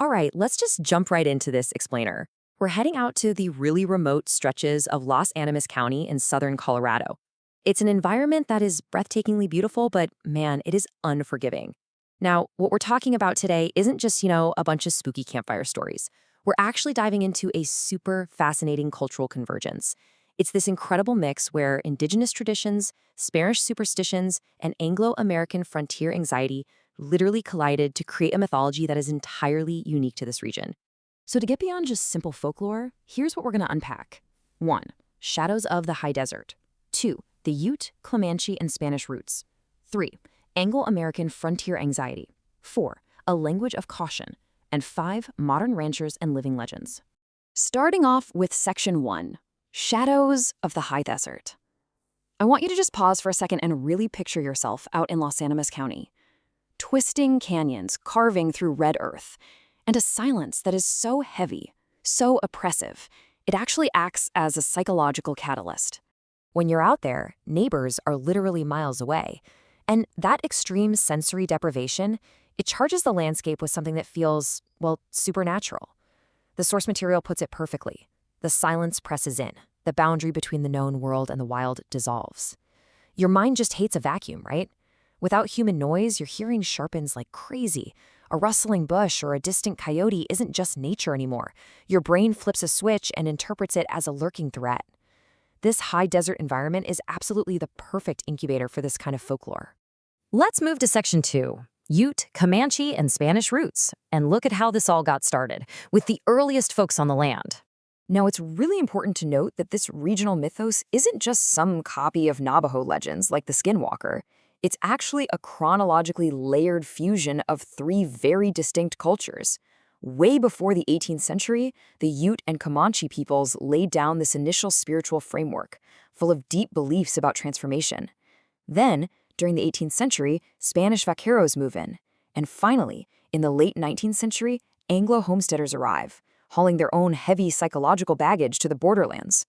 All right, let's just jump right into this explainer. We're heading out to the really remote stretches of Las Animas County in southern Colorado. It's an environment that is breathtakingly beautiful, but man, it is unforgiving. Now, what we're talking about today isn't just, a bunch of spooky campfire stories. We're actually diving into a super fascinating cultural convergence. It's this incredible mix where indigenous traditions, Spanish superstitions, and Anglo-American frontier anxiety literally collided to create a mythology that is entirely unique to this region. So to get beyond just simple folklore, here's what we're going to unpack. 1. Shadows of the High Desert. 2. The Ute, Comanche, and Spanish roots. 3. Anglo-American frontier anxiety. 4. A language of caution. And 5. Modern ranchers and living legends. Starting off with Section 1. Shadows of the High Desert. I want you to just pause for a second and really picture yourself out in Las Animas County. Twisting canyons carving through red earth, and a silence that is so heavy, so oppressive, it actually acts as a psychological catalyst. When you're out there, neighbors are literally miles away. And that extreme sensory deprivation, it charges the landscape with something that feels, well, supernatural. The source material puts it perfectly. The silence presses in. The boundary between the known world and the wild dissolves. Your mind just hates a vacuum, right? Without human noise, your hearing sharpens like crazy. A rustling bush or a distant coyote isn't just nature anymore. Your brain flips a switch and interprets it as a lurking threat. This high desert environment is absolutely the perfect incubator for this kind of folklore. Let's move to Section 2, Ute, Comanche, and Spanish roots, and look at how this all got started, with the earliest folks on the land. Now, it's really important to note that this regional mythos isn't just some copy of Navajo legends like the skinwalker. It's actually a chronologically layered fusion of 3 very distinct cultures. Way before the 18th century, the Ute and Comanche peoples laid down this initial spiritual framework, full of deep beliefs about transformation. Then, during the 18th century, Spanish vaqueros move in. And finally, in the late 19th century, Anglo homesteaders arrive, hauling their own heavy psychological baggage to the borderlands.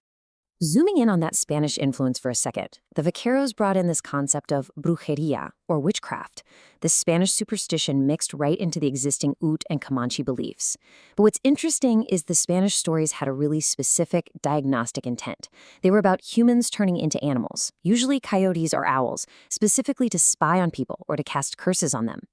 Zooming in on that Spanish influence for a second, the vaqueros brought in this concept of brujeria, or witchcraft, this Spanish superstition mixed right into the existing Ute and Comanche beliefs. But what's interesting is the Spanish stories had a really specific diagnostic intent. They were about humans turning into animals, usually coyotes or owls, specifically to spy on people or to cast curses on them.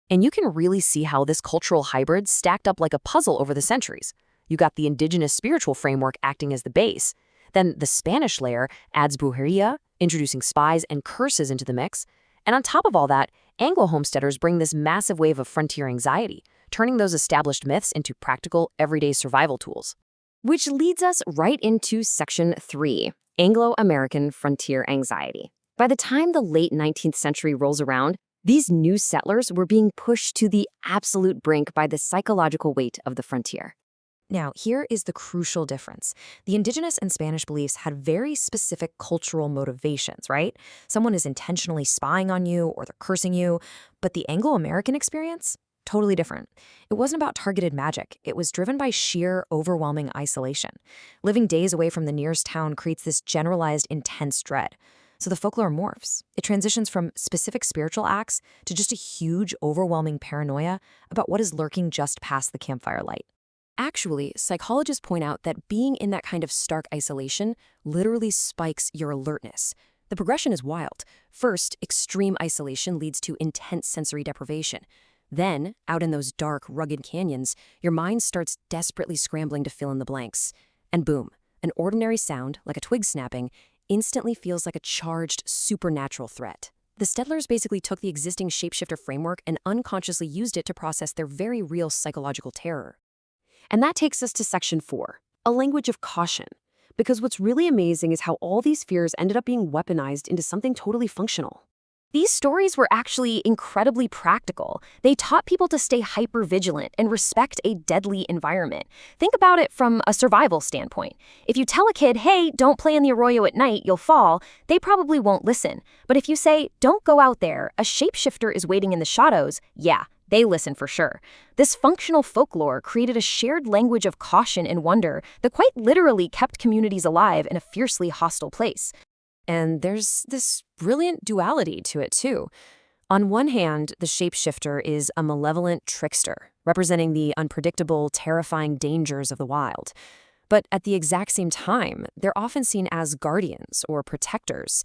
And you can really see how this cultural hybrid stacked up like a puzzle over the centuries. You got the indigenous spiritual framework acting as the base. Then the Spanish layer adds brujeria, introducing spies and curses into the mix. And on top of all that, Anglo homesteaders bring this massive wave of frontier anxiety, turning those established myths into practical, everyday survival tools. Which leads us right into Section 3, Anglo-American frontier anxiety. By the time the late 19th century rolls around, these new settlers were being pushed to the absolute brink by the psychological weight of the frontier. Now, here is the crucial difference. The indigenous and Spanish beliefs had very specific cultural motivations, right? Someone is intentionally spying on you or they're cursing you. But the Anglo-American experience? Totally different. It wasn't about targeted magic. It was driven by sheer, overwhelming isolation. Living days away from the nearest town creates this generalized, intense dread. So the folklore morphs. It transitions from specific spiritual acts to just a huge, overwhelming paranoia about what is lurking just past the campfire light. Actually, psychologists point out that being in that kind of stark isolation literally spikes your alertness. The progression is wild. First, extreme isolation leads to intense sensory deprivation. Then, out in those dark, rugged canyons, your mind starts desperately scrambling to fill in the blanks. And boom, an ordinary sound, like a twig snapping, instantly feels like a charged, supernatural threat. The settlers basically took the existing shapeshifter framework and unconsciously used it to process their very real psychological terror. And that takes us to Section 4, a language of caution. Because what's really amazing is how all these fears ended up being weaponized into something totally functional. These stories were actually incredibly practical. They taught people to stay hyper-vigilant and respect a deadly environment. Think about it from a survival standpoint. If you tell a kid, hey, don't play in the arroyo at night, you'll fall, they probably won't listen. But if you say, don't go out there, a shapeshifter is waiting in the shadows, yeah, they listen for sure. This functional folklore created a shared language of caution and wonder that quite literally kept communities alive in a fiercely hostile place. And there's this brilliant duality to it, too. On one hand, the shapeshifter is a malevolent trickster, representing the unpredictable, terrifying dangers of the wild. But at the exact same time, they're often seen as guardians or protectors.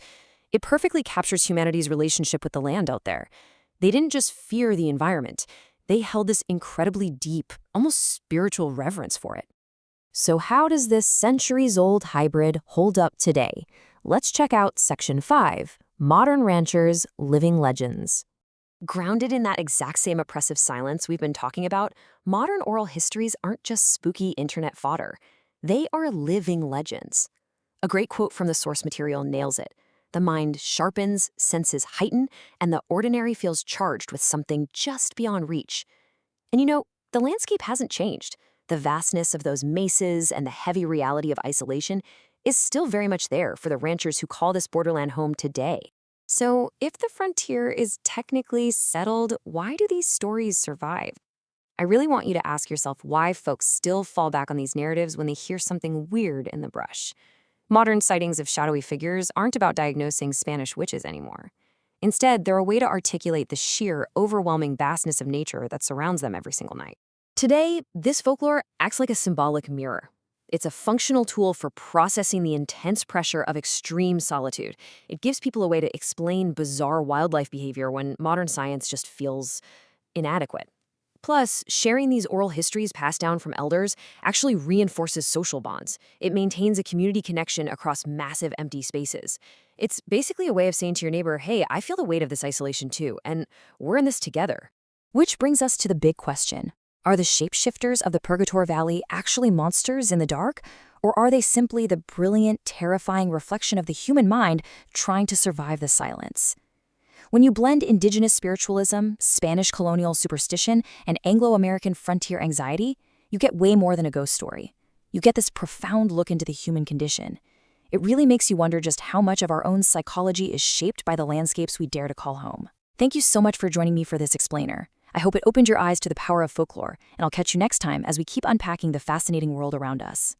It perfectly captures humanity's relationship with the land out there. They didn't just fear the environment, they held this incredibly deep, almost spiritual reverence for it. So how does this centuries-old hybrid hold up today? Let's check out Section 5, Modern Ranchers' Living Legends. Grounded in that exact same oppressive silence we've been talking about, modern oral histories aren't just spooky internet fodder. They are living legends. A great quote from the source material nails it. The mind sharpens, senses heighten, and the ordinary feels charged with something just beyond reach. And the landscape hasn't changed. The vastness of those mesas and the heavy reality of isolation is still very much there for the ranchers who call this borderland home today. So, if the frontier is technically settled, why do these stories survive? I really want you to ask yourself why folks still fall back on these narratives when they hear something weird in the brush. Modern sightings of shadowy figures aren't about diagnosing Spanish witches anymore. Instead, they're a way to articulate the sheer, overwhelming vastness of nature that surrounds them every single night. Today, this folklore acts like a symbolic mirror. It's a functional tool for processing the intense pressure of extreme solitude. It gives people a way to explain bizarre wildlife behavior when modern science just feels inadequate. Plus, sharing these oral histories passed down from elders actually reinforces social bonds. It maintains a community connection across massive empty spaces. It's basically a way of saying to your neighbor, hey, I feel the weight of this isolation too, and we're in this together. Which brings us to the big question. Are the shapeshifters of the Purgatoire Valley actually monsters in the dark? Or are they simply the brilliant, terrifying reflection of the human mind trying to survive the silence? When you blend indigenous spiritualism, Spanish colonial superstition, and Anglo-American frontier anxiety, you get way more than a ghost story. You get this profound look into the human condition. It really makes you wonder just how much of our own psychology is shaped by the landscapes we dare to call home. Thank you so much for joining me for this explainer. I hope it opened your eyes to the power of folklore, and I'll catch you next time as we keep unpacking the fascinating world around us.